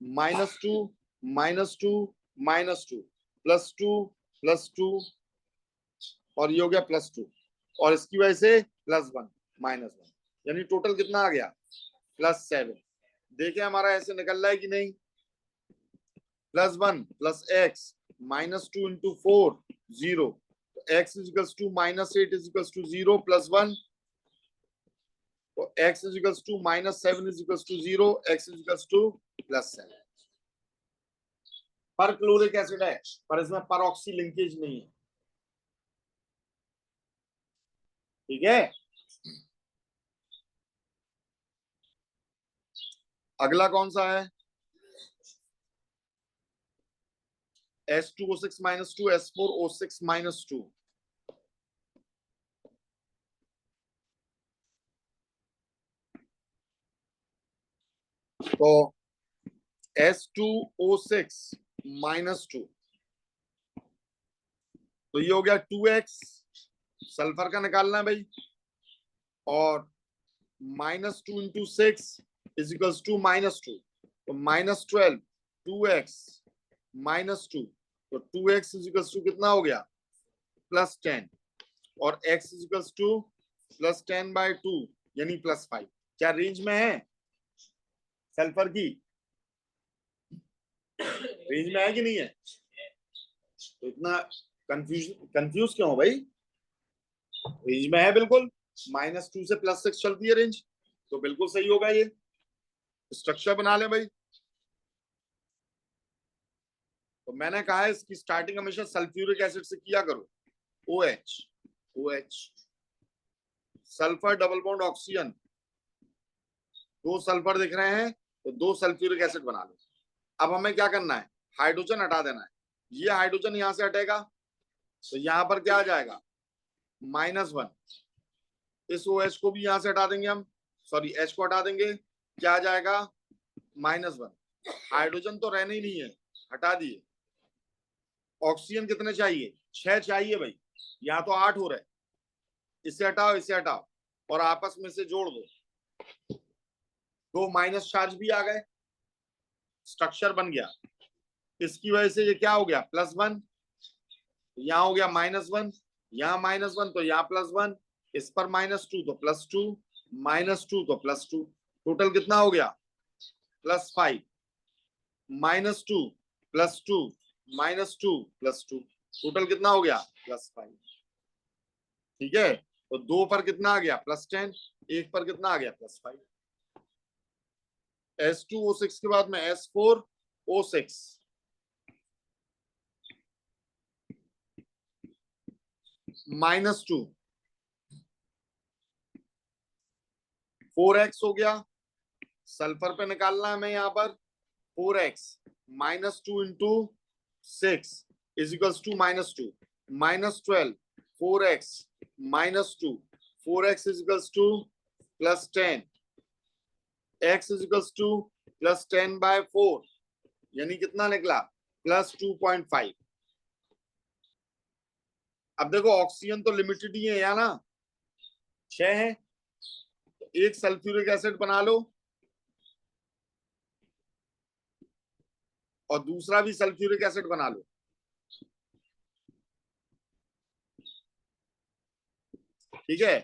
-2 -2 -2 +2 +2, और ये हो गया +2, और इसकी वजह से +1 -1, यानी टोटल कितना आ गया? +7। देखें हमारा ऐसे निकल रहा है कि नहीं? +1 + x -2 × 4 0, x = -8 = 0 +1, तो x = -7 = 0, x = +7। पर क्लोरिक एसिड है, पर इसमें परऑक्सी लिंकेज नहीं है। ठीक है, अगला कौन सा है? H2O6 -2 S4O6 -2। तो H2O6 -2, तो ये हो गया 2x, सल्फर का निकालना है भाई, और -2 × 6 = -2, तो -12 2x -2, तो 2x = कितना हो गया? +10, और x = +10/2, यानी +5। क्या रेंज में है सल्फर की? रेंज में है कि नहीं है? तो इतना कंफ्यूज क्यों हो भाई? रेंज में है बिल्कुल। -2 से +6 चलती है रेंज, तो बिल्कुल सही होगा। ये स्ट्रक्चर बना ले भाई। तो मैंने कहा है इसकी स्टार्टिंग हमेशा सल्फ्यूरिक एसिड से किया करो। OH sulphur double bond oxygen, 2 sulphur दिख रहे हैं, तो 2 सल्फ्यूरिक एसिड बना लो। अब हमें क्या करना है? हाइड्रोजन हटा देना है। ये हाइड्रोजन यहां से हटेगा, तो यहां पर क्या आ जाएगा? -1। इस OH को भी यहां से हटा देंगे हम, सॉरी H को हटा देंगे, क्या आ जाएगा? -1। हाइड्रोजन तो रहना ही नहीं है, हटा दिए। ऑक्सीजन कितने चाहिए? 6 चाहिए भाई, यहाँ तो 8 हो रहे। इसे हटाओ, इसे हटाओ, और आपस में से जोड़ दो, 2 माइनस चार्ज भी आ गए, स्ट्रक्चर बन गया। इसकी वजह से ये क्या हो गया? +1, यहाँ हो गया -1, यहाँ -1, तो यहाँ +1, इस पर -2 तो +2, -2 तो +2, टोटल कितना हो गया? +5, -2 +2 -2 +2, टोटल कितना हो गया? +5। ठीक है, तो 2 पर कितना आ गया? +10, 1 पर कितना आ गया? +5। H2O6 के बाद में S4O6, -2, 4x हो गया। सल्फर पे निकालना है हमें यहाँ पर 4x -2 × 6 = -2, -12 4x -2, 4x is equals to plus 10, x is equals to plus 10/4, यानी कितना निकला प्लस 2.5। अब देखो ऑक्सीजन तो लिमिटेड ही है या ना, 6 है, तो एक सल्फ्यूरिक एसिड बना लो और दूसरा भी सल्फ्यूरिक एसिड बना लो। ठीक है,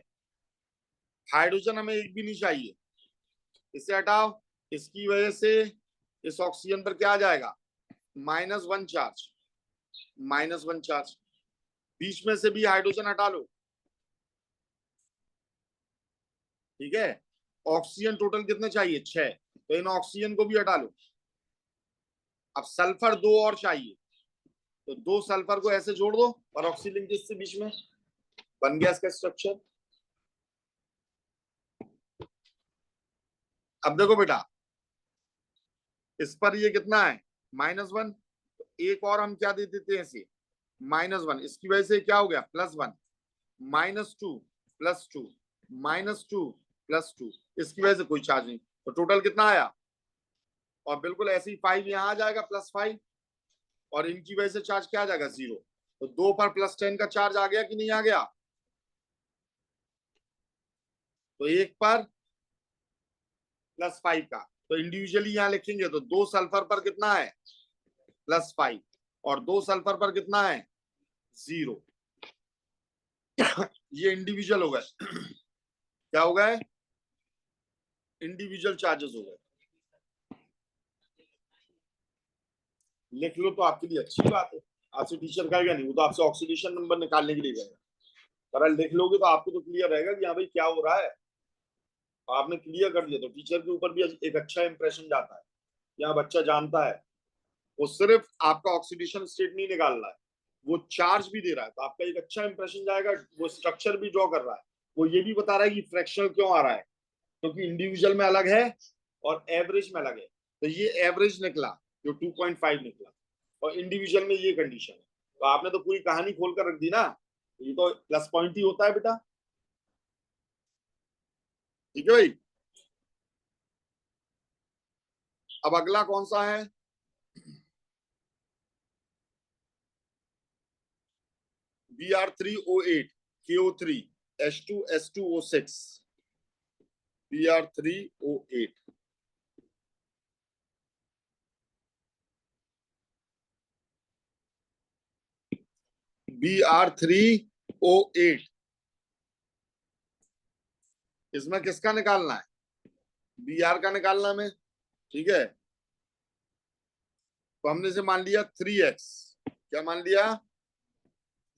हाइड्रोजन हमें एक भी नहीं चाहिए, इसे हटाओ, इसकी वजह से इस ऑक्सीजन पर क्या आ जाएगा -1 चार्ज, -1 चार्ज। बीच में से भी हाइड्रोजन हटा लो। ठीक है, ऑक्सीजन टोटल कितने चाहिए 6, तो इन ऑक्सीजन को भी हटा लो। अब सल्फर 2 और चाहिए, तो 2 सल्फर को ऐसे जोड़ दो और ऑक्सी लिंकेज से बीच में बन गया इसका स्ट्रक्चर। अब देखो बेटा, इस पर ये कितना है -1, तो एक और हम क्या दे देते हैं इसे -1, इसकी वजह से क्या हो गया +1, -2 +2 -2 +2, इसकी वजह से कोई चार्ज नहीं, तो टोटल कितना आया। और बिल्कुल ऐसे ही 5 यहाँ आ जाएगा +5, और इनकी वजह से चार्ज क्या आ जाएगा 0, तो 2 पर +10 का चार्ज आ गया कि नहीं आ गया, तो एक पर +5 का, तो इंडिविजुअली यहां लिखेंगे तो 2 सल्फर पर कितना है +5 और 2 सल्फर पर कितना है 0। ये इंडिविजुअल हो गए। क्या हो गए, इंडिविजुअल चार्जेस हो गए। लिख लो तो आपके लिए अच्छी बात है, आपसे टीचर कहेगा नहीं, वो तो आपसे ऑक्सीडेशन नंबर निकालने के लिए कहेगा, पर लिख लोगे तो आपको तो क्लियर रहेगा कि हाँ भाई क्या हो रहा है, आपने क्लियर कर दिया तो टीचर के ऊपर भी एक अच्छा इंप्रेशन जाता है, यहाँ बच्चा जानता है, वो सिर्फ आपका ऑक्सीडेशन स्टेट नहीं निकाल रहा है, वो चार्ज भी दे रहा है, तो आपका एक अच्छा इंप्रेशन जाएगा। वो स्ट्रक्चर भी ड्रॉ कर रहा है, वो ये भी बता रहा है कि फ्रैक्शनल क्यों आ रहा है, क्योंकि इंडिविजुअल में अलग है और एवरेज में अलग है, तो ये एवरेज निकला जो 2.5 निकला, और इंडिविजुअल में ये कंडीशन है, तो आपने तो पूरी कहानी खोलकर रख दी ना, ये तो प्लस पॉइंट ही होता है बेटा। ठीक है भाई, अब अगला कौन सा है, Br3O8 KO3 H2S2O6, Br3O8, Br3O8, इसमें किसका निकालना है, Br का निकालना है। ठीक है, तो हमने से मान लिया 3x, क्या मान लिया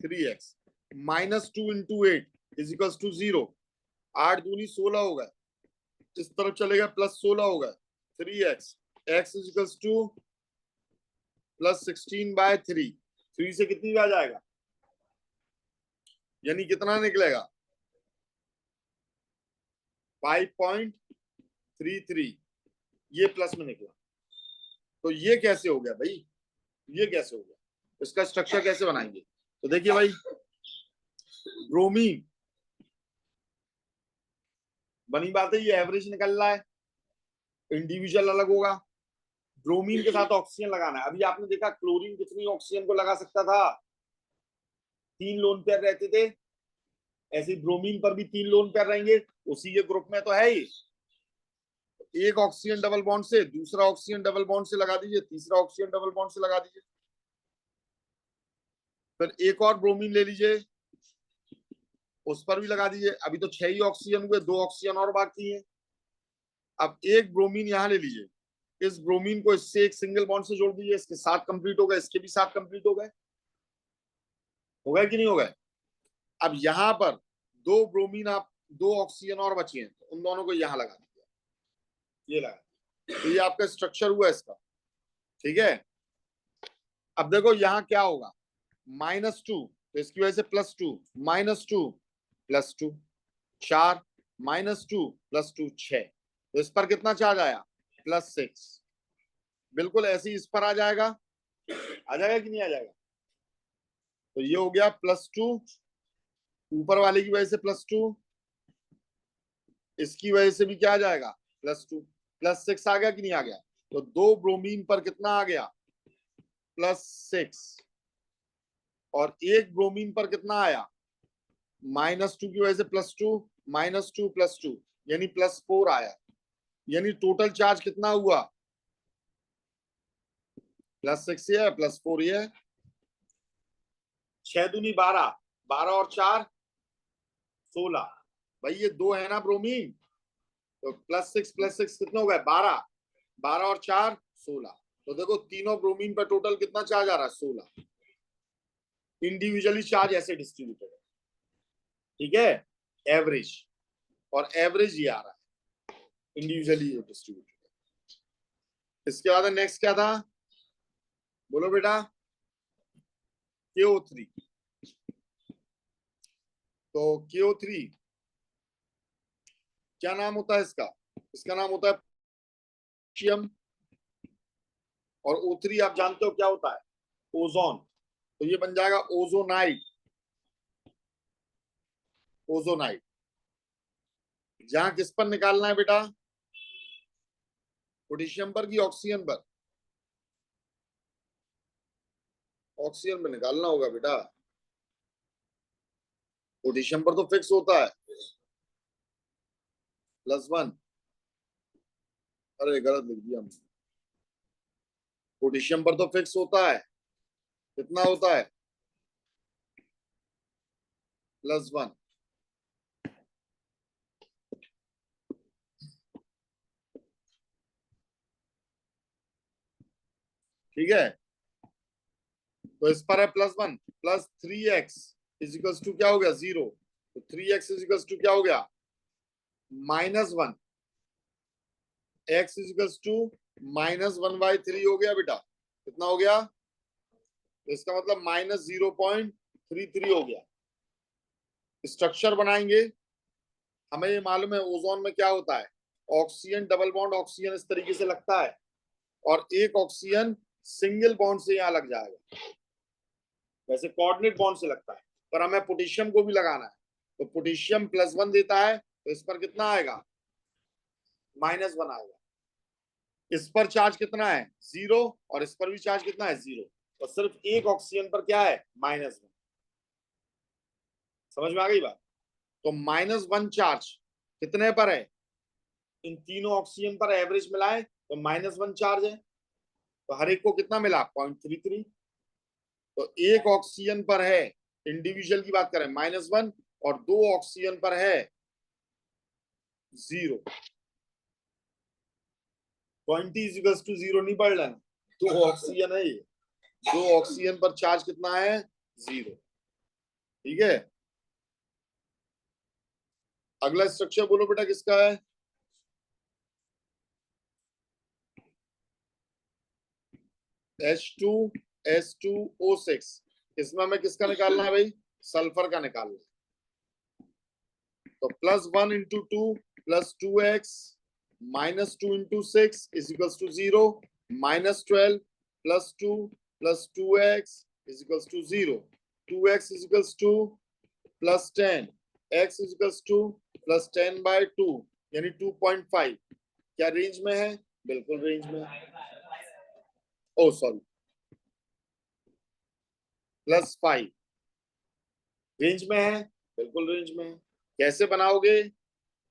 3x, -2 × 8 = 0, 8 दूनी 16 होगा, इस तरफ चलेगा +16 होगा, 3x, x = +16/3, 3 से कितनी आ जाएगा, यानी कितना निकलेगा 5.33, ये प्लस में निकला। तो ये कैसे हो गया भाई, ये कैसे हो गया, इसका स्ट्रक्चर कैसे बनाएंगे, तो देखिए भाई, ब्रोमीन बनी बात है, ये एवरेज निकल रहा है, इंडिविजुअल अलग होगा, ब्रोमीन के साथ ऑक्सीजन लगाना है। अभी आपने देखा क्लोरीन कितनी ऑक्सीजन को लगा सकता था, 3 लोन पेयर रहते थे, ऐसे ब्रोमीन पर भी 3 लोन पेयर रहेंगे, उसी के ग्रुप में तो है ही, एक ऑक्सीजन डबल बॉन्ड से दूसरा ऑक्सीजन डबल बॉन्ड से लगा दीजिए, तीसरा ऑक्सीजन डबल बॉन्ड से लगा दीजिए, फिर एक और ब्रोमीन ले लीजिए, उस पर भी लगा दीजिए, अभी तो 6 ही ऑक्सीजन हुए, 2 ऑक्सीजन और बाकी है। अब एक ब्रोमीन यहां ले लीजिए, इस ब्रोमीन को इससे एक सिंगल बॉन्ड से जोड़ दीजिए, इसके 7 कंप्लीट हो गए, इसके भी 7 कंप्लीट हो गए, हो गए कि नहीं हो गए। अब यहां पर 2 ब्रोमीन, आप 2 ऑक्सीजन और बची हैं, तो उन दोनों को यहां लगा दीजिए, ये लगा, तो ये आपका स्ट्रक्चर हुआ इसका। ठीक है, अब देखो यहां क्या होगा, -2, तो इसकी वजह से +2, -2 +2 4, -2 +2 6, तो इस पर कितना चार्ज आया +6, बिल्कुल ऐसे ही इस पर आ जाएगा, कि नहीं आ जाएगा, तो ये हो गया +2 ऊपर वाले की वजह से +2, इसकी वजह से भी क्या आ जाएगा +2, +6 आ गया कि नहीं आ गया? तो 2 ब्रोमीन पर कितना आ गया +6, और 1 ब्रोमीन पर कितना आया -2 की वजह से +2, -2 +2 यानी +4 आया। यानी टोटल चार्ज कितना हुआ +6 है +4 ये है। 6 दूनी 12, 12 और 4 16। भाई ये 2 है ना ब्रोमीन, तो +6 कितना हो गया 12, 12 और 4 16। तो देखो तीनों ब्रोमीन पर टोटल कितना चार्ज आ रहा है 16। इंडिविजुअली चार्ज ऐसे डिस्ट्रीब्यूटेड है, ठीक है, एवरेज, और एवरेज ये आ रहा है इंडिविजुअली डिस्ट्रीब्यूटेड। इसके बाद नेक्स्ट क्या था, बोलो बेटा, KO3। तो KO3 क्या नाम होता है इसका? इसका नाम होता है पोटेशियम, और O3 आप जानते हो क्या होता है, ओजोन। तो ये बन जाएगा ओजोनाइट, ओजोनाइट। जहां किस पर निकालना है बेटा, पोटेशियम पर कि ऑक्सीजन पर? ऑक्सीजन पर निकालना होगा बेटा, पोटेशियम पर तो फिक्स होता है +1। अरे गलत लिख दिया हमने, पोटेशियम पर तो फिक्स होता है, कितना होता है +1। ठीक है, तो इस पर है +1, +3x इजिकल्स टू क्या हो गया 0, तो 3x इजिकल्स टू क्या हो गया -1, x इजिकल्स टू -1/3 हो गया बेटा, कितना हो गया? तो इसका मतलब -0.33 हो गया। स्ट्रक्चर बनाएंगे, हमें ये मालूम है ओजोन में क्या होता है, ऑक्सीजन डबल बॉन्ड ऑक्सीजन इस तरीके से लगता है, और एक ऑक्सीजन सिंगल बॉन्ड से यहाँ लग जाएगा, वैसे कोऑर्डिनेट बॉन्ड से लगता है, पर हमें पोटेशियम को भी लगाना है। तो पोटेशियम +1 देता है, तो इस पर कितना आएगा -1 आएगा। इस पर चार्ज कितना है 0, और इस पर भी चार्ज कितना है 0, और सिर्फ एक ऑक्सीजन पर क्या है -1। समझ में आ गई बात? तो -1 चार्ज कितने पर है, इन तीनों ऑक्सीजन पर एवरेज मिलाए तो -1 चार्ज है, तो हर एक को कितना मिला 0.33। तो एक ऑक्सीजन पर है, इंडिविजुअल की बात करें -1, और 2 ऑक्सीजन पर है 0। 20 = 0 नहीं पढ़ लेना, 2 ऑक्सीजन है ये, 2 ऑक्सीजन पर चार्ज कितना है 0। ठीक है, अगला स्ट्रक्चर बोलो बेटा किसका है, H2SO6। इसमें हमें किसका निकालना है भाई, सल्फर का निकालना है। तो +1 × 2 +2x -2 × 6 = 0, -12 +2 +2x = 0, 2x +10, x +10/2 यानी 2.5। क्या रेंज में है, बिल्कुल रेंज में है। ओ सॉरी, +5 रेंज में है, बिल्कुल रेंज में है। कैसे बनाओगे,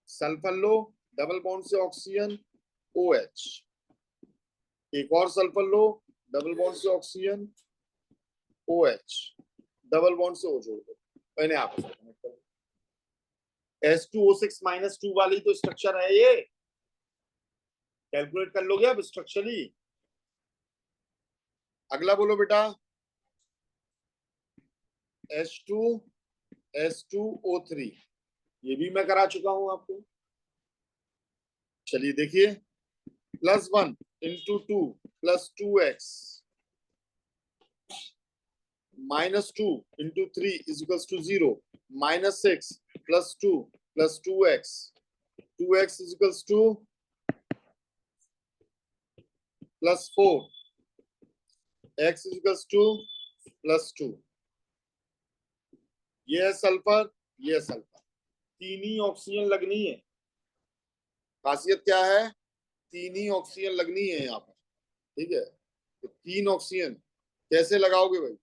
सल्फर लो, डबल बॉन्ड से ऑक्सीजन OH, एक और सल्फर लो, डबल बॉन्ड से ऑक्सीजन OH, डबल बॉन्ड से O जोड़ दो, मैंने आप H2O6 - 2 वाली तो स्ट्रक्चर है ये, कैलकुलेट कर लोगे अब स्ट्रक्चरली। अगला बोलो बेटा, H2S2O3, ये भी मैं करा चुका हूं आपको। चलिए देखिए, +1 × 2 +2x -2 × 3 = 0, -6 +2 +2x, 2x = +4, x = +2। ये है सल्फर, ये सल्फर, तीन ही ऑक्सीजन लगनी है। खासियत क्या है, तीन ही ऑक्सीजन लगनी है यहाँ पर, ठीक है। तो तीन ऑक्सीजन कैसे लगाओगे भाई,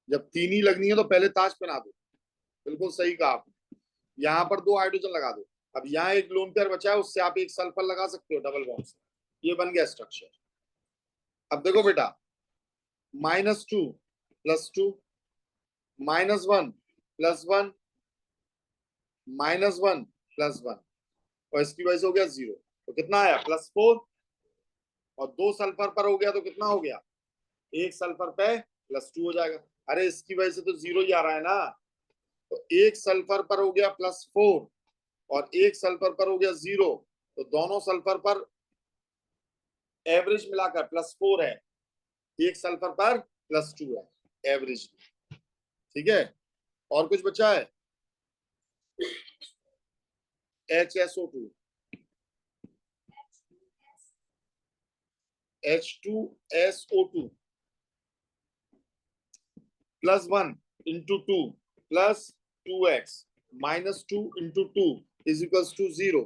जब तीन ही लगनी है तो पहले ताज पहना दो। बिल्कुल सही कहा आपने। यहाँ पर दो हाइड्रोजन लगा दो। अब यहाँ एक लोन पेयर बचा है, उससे आप एक सल्फर लगा सकते हो डबल बॉन्ड से, ये बन गया स्ट्रक्चर। अब देखो बेटा, -2 +2, -1 +1, -1 +1, और इसकी वजह से हो गया 0। तो कितना आया, +4, और दो सल्फर पर हो गया तो कितना हो गया, एक सल्फर पे +2 हो जाएगा। अरे इसकी वजह से तो 0 ही आ रहा है ना, तो एक सल्फर पर हो गया +4 और एक सल्फर पर हो गया 0, तो दोनों सल्फर पर एवरेज मिलाकर +4 है, एक सल्फर पर +2 है एवरेज, ठीक है। और कुछ बचा है, HSO2, H2SO2 +1 × 2 +2x -2 × 2 = 0,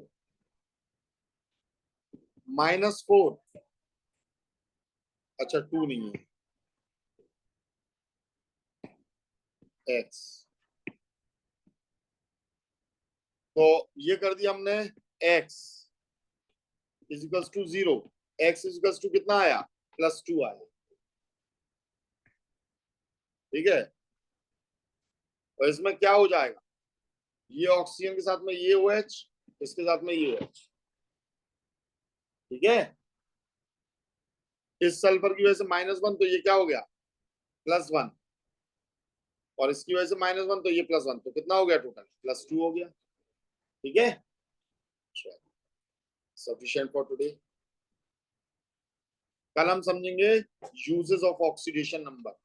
-4, अच्छा 2 नहीं है, x, तो ये कर दिया हमने, x = 0, x = कितना आया, +2 आया, ठीक है। और इसमें क्या हो जाएगा, ये ऑक्सीजन के साथ में ये OH, इसके साथ में ये OH, ठीक है। इस सल्फर की वजह से -1, तो ये क्या हो गया, +1, और इसकी वजह से -1, तो ये +1, तो कितना हो गया टोटल, +2 हो गया, ठीक है। Sufficient for today. कल हम समझेंगे यूजेस ऑफ ऑक्सीडेशन नंबर।